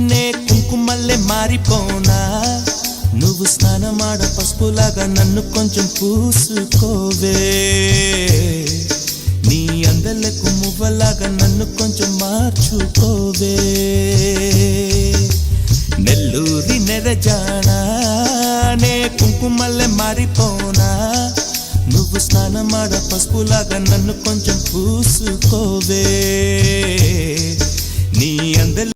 నే కుంకుమల్లే మారిపోనా నువ్వు స్నానమాడ పసుపులాగా నన్ను కొంచెం పూసుకోవే నీ అందలకు మువ్వలాగా నన్ను కొంచెం మార్చుకోవే నెల్లూరి నెరజానా నే కుంకుమల్లే మారిపోనా నువ్వు స్నానమాడ పసుపులాగా నన్ను కొంచెం పూసుకోవే నీ అందల